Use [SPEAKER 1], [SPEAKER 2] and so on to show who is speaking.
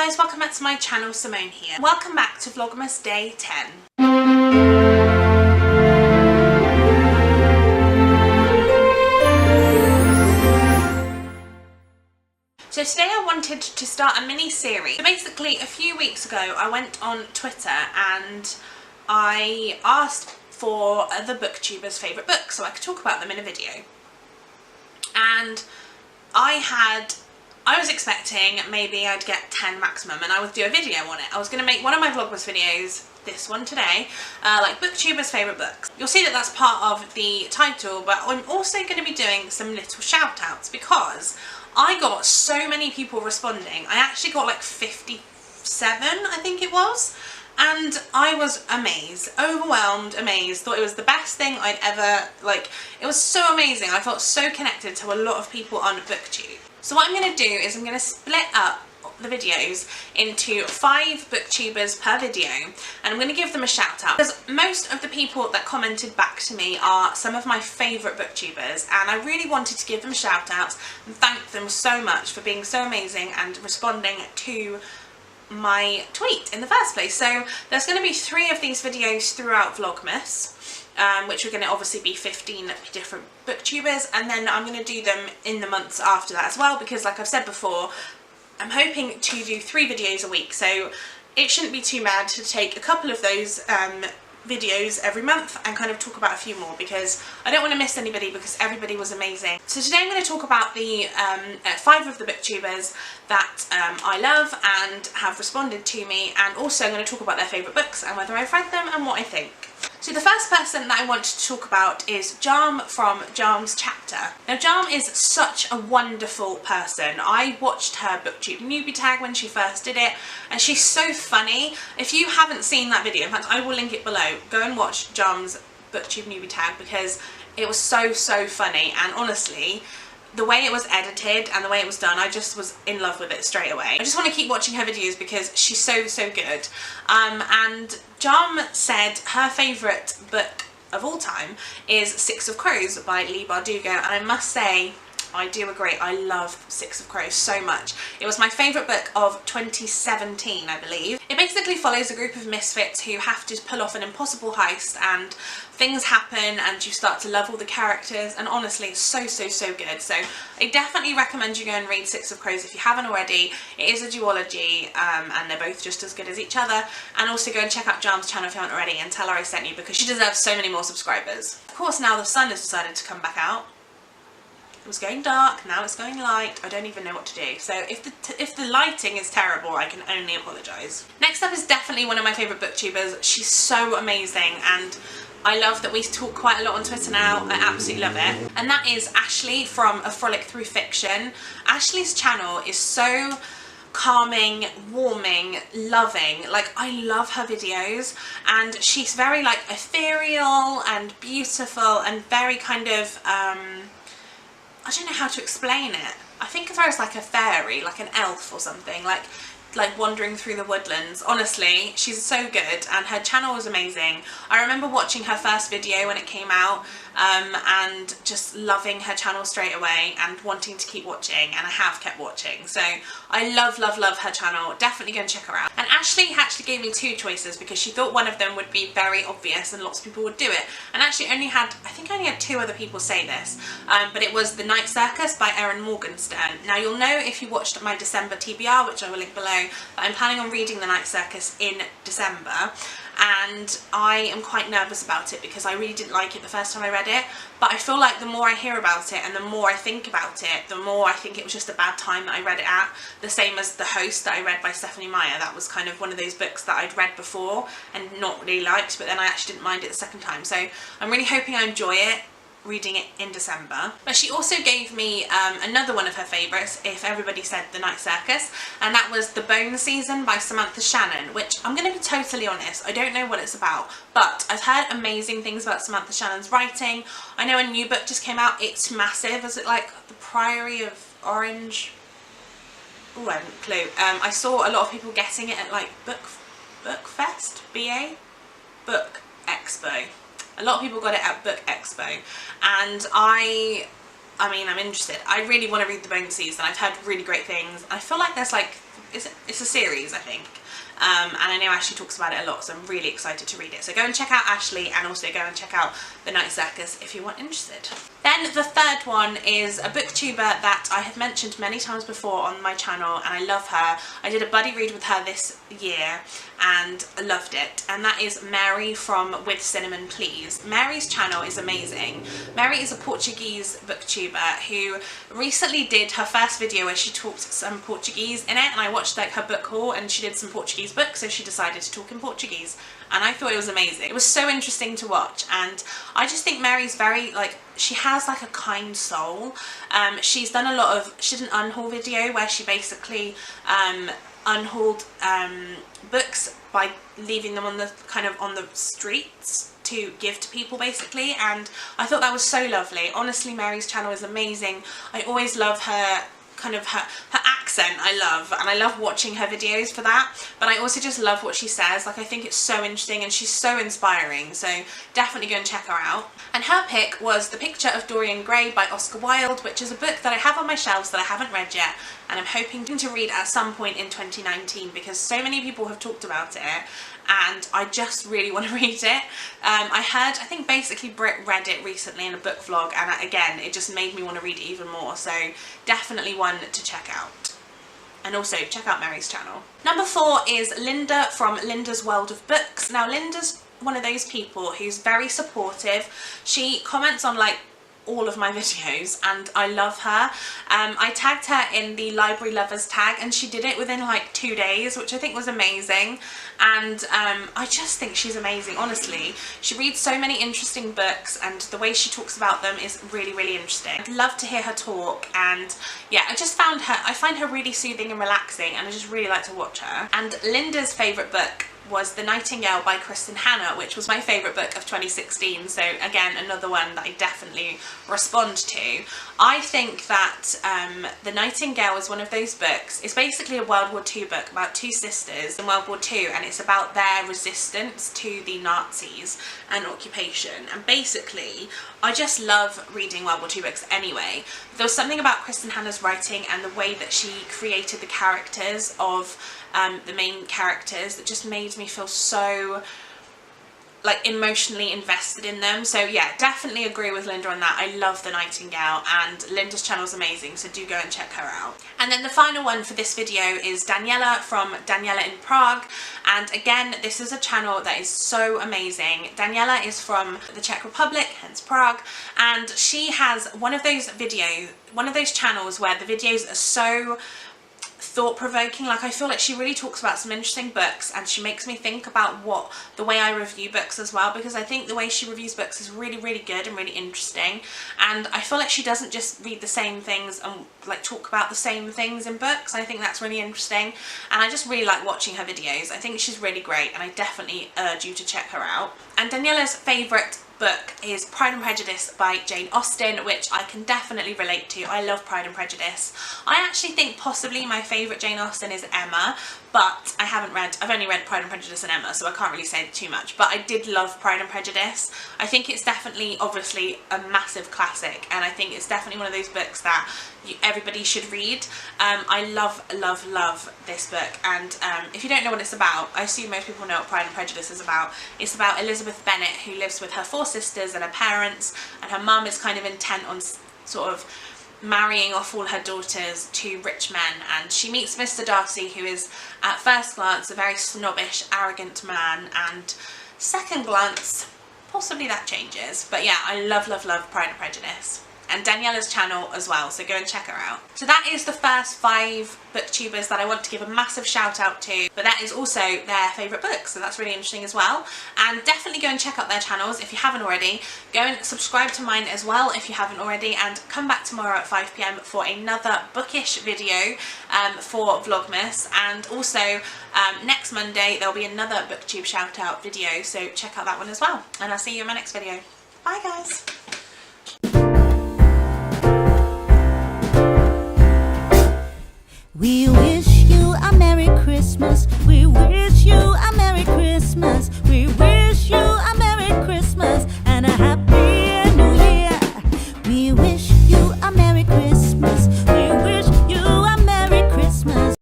[SPEAKER 1] guys, welcome back to my channel. Simone here. Welcome back to Vlogmas Day 10. So today I wanted to start a mini series. So basically a few weeks ago I went on Twitter and I asked for the BookTubers' favourite books so I could talk about them in a video. And I was expecting maybe I'd get 10 maximum and I would do a video on it. I was going to make one of my Vlogmas videos, this one today, like BookTubers' favourite books. You'll see that that's part of the title, but I'm also going to be doing some little shout outs because I got so many people responding. I actually got like 57, I think it was. And I was amazed, overwhelmed, amazed, thought it was the best thing I'd ever, it was so amazing. I felt so connected to a lot of people on BookTube. So what I'm going to do is I'm going to split up the videos into 5 BookTubers per video, and I'm going to give them a shout out because most of the people that commented back to me are some of my favourite BookTubers, and I really wanted to give them shout outs and thank them so much for being so amazing and responding to my tweet in the first place. So there's going to be 3 of these videos throughout Vlogmas, which are going to obviously be 15 different BookTubers, and then I'm going to do them in the months after that as well because, like I've said before, I'm hoping to do 3 videos a week, so it shouldn't be too bad to take a couple of those videos every month and kind of talk about a few more because I don't want to miss anybody because everybody was amazing. So today I'm going to talk about the 5 of the BookTubers that I love and have responded to me, and also I'm going to talk about their favourite books and whether I've read them and what I think. So the first person that I want to talk about is Jam from Jam's Chapter. Now Jam is such a wonderful person. I watched her BookTube newbie tag when she first did it and she's so funny. If you haven't seen that video, in fact I will link it below, go and watch Jam's BookTube newbie tag because it was so funny, and honestly the way it was edited and the way it was done, I just was in love with it straight away. I just want to keep watching her videos because she's so good. And Jam said her favourite book of all time is 6 of Crows by Leigh Bardugo, and I must say I do agree. I love 6 of Crows so much. It was my favourite book of 2017, I believe. It basically follows a group of misfits who have to pull off an impossible heist, and things happen and you start to love all the characters, and honestly it's so good. So I definitely recommend you go and read 6 of Crows if you haven't already. It is a duology and they're both just as good as each other, and also go and check out Jam's channel if you haven't already and tell her I sent you because she deserves so many more subscribers. Of course now the sun has decided to come back out. It was going dark, now it's going light. I don't even know what to do. So if the lighting is terrible, I can only apologise. Next up is definitely one of my favourite BookTubers. She's so amazing and I love that we talk quite a lot on Twitter now. I absolutely love it. And that is Ashley from A Frolic Through Fiction. Ashley's channel is so calming, warming, loving. Like, I love her videos, and she's very like ethereal and beautiful and very kind of I don't know how to explain it. I think of her as like a fairy, like an elf or something, like wandering through the woodlands. Honestly, she's so good and her channel was amazing. I remember watching her first video when it came out and just loving her channel straight away and wanting to keep watching, and I have kept watching. So I love her channel. Definitely go and check her out. And Ashley actually gave me 2 choices because she thought one of them would be very obvious and lots of people would do it, and actually I think I only had 2 other people say this, but it was The Night Circus by Erin Morgenstern. Now you'll know if you watched my December TBR, which I will link below, that I'm planning on reading The Night Circus in December, and I am quite nervous about it because I really didn't like it the first time I read it, but I feel like the more I hear about it and the more I think about it, the more I think it was just a bad time that I read it at. The same as The Host that I read by Stephanie Meyer. That was kind of one of those books that I'd read before and not really liked, but then I actually didn't mind it the second time. So I'm really hoping I enjoy it reading it in December. But she also gave me another one of her favourites, if everybody said The Night Circus, and that was The Bone Season by Samantha Shannon, which I'm going to be totally honest, I don't know what it's about, but I've heard amazing things about Samantha Shannon's writing. I know a new book just came out, it's massive. Is it like The Priory of Orange? Oh, I haven't a clue. I saw a lot of people getting it at like Bookfest, BA? Book Expo. A lot of people got it at Book Expo, and I mean, I'm interested. I really want to read The Bone Season. I've heard really great things. I feel like there's like it's a series, I think. And I know Ashley talks about it a lot, so I'm really excited to read it. So go and check out Ashley, and also go and check out The Night Circus if you are interested. Then the third one is a booktuber that I have mentioned many times before on my channel, and I love her. I did a buddy read with her this year and I loved it, and that is Mary from With Cinnamon Please. Mary's channel is amazing. Mary is a Portuguese booktuber who recently did her first video where she talked some Portuguese in it, and I watched like her book haul, and she did some Portuguese books, so she decided to talk in Portuguese, and I thought it was amazing. It was so interesting to watch, and I just think Mary's very, like, she has like a kind soul. She's done a lot of, she did an unhaul video where she basically unhauled books by leaving them on the kind of on the streets to give to people basically, and I thought that was so lovely. Honestly, Mary's channel is amazing. I always love her kind of her accent. I love, and I love watching her videos for that, but I also just love what she says. Like, I think it's so interesting and she's so inspiring, so definitely go and check her out. And her pick was The Picture of Dorian Gray by Oscar Wilde, which is a book that I have on my shelves that I haven't read yet, and I'm hoping to read at some point in 2019 because so many people have talked about it and I just really want to read it. I think basically Brit read it recently in a book vlog, and again it just made me want to read it even more, so definitely one to check out. And also check out Mary's channel. Number 4 is Linda from Linda's World of Books. Now Linda's one of those people who's very supportive. She comments on like all of my videos and I love her. I tagged her in the library lovers tag and she did it within like 2 days, which I think was amazing, and I just think she's amazing. Honestly, she reads so many interesting books and the way she talks about them is really, really interesting. I'd love to hear her talk, and yeah, I find her really soothing and relaxing, and I just really like to watch her. And Linda's favourite book was The Nightingale by Kristen Hannah, which was my favourite book of 2016, so again another one that I definitely respond to. I think that The Nightingale is one of those books. It's basically a World War II book about 2 sisters in World War II, and it's about their resistance to the Nazis and occupation, and basically I just love reading World War II books anyway. There was something about Kristen Hannah's writing and the way that she created the characters of the main characters that just made me feel so like emotionally invested in them. So yeah, definitely agree with Linda on that. I love The Nightingale, and Linda's channel is amazing, so do go and check her out. And then the final one for this video is Daniela from Daniela in Prague, and again this is a channel that is so amazing. Daniela is from the Czech Republic, hence Prague, and she has one of those channels where the videos are so thought-provoking. Like, I feel like she really talks about some interesting books, and she makes me think about the way I review books as well, because I think the way she reviews books is really, really good and really interesting, and I feel like she doesn't just read the same things and like talk about the same things in books. I think that's really interesting, and I just really like watching her videos. I think she's really great, and I definitely urge you to check her out. And Daniela's favourite book is Pride and Prejudice by Jane Austen, which I can definitely relate to. I love Pride and Prejudice. I actually think possibly my favourite Jane Austen is Emma, but I've only read Pride and Prejudice and Emma, so I can't really say too much, but I did love Pride and Prejudice. I think it's definitely, obviously, a massive classic, and I think it's definitely one of those books that everybody should read. I love, love, love this book, and if you don't know what it's about, I assume most people know what Pride and Prejudice is about. It's about Elizabeth Bennet, who lives with her 4 sisters and her parents, and her mum is kind of intent on sort of marrying off all her daughters to rich men, and she meets Mr. Darcy, who is at first glance a very snobbish, arrogant man, and second glance possibly that changes. But yeah, I love, love, love Pride and Prejudice. And Daniela's channel as well, so go and check her out. So that is the first 5 booktubers that I want to give a massive shout out to, but that is also their favourite books, so that's really interesting as well. And definitely go and check out their channels if you haven't already. Go and subscribe to mine as well if you haven't already, and come back tomorrow at 5 PM for another bookish video for Vlogmas, and also next Monday there'll be another booktube shout out video, so check out that one as well. And I'll see you in my next video. Bye guys!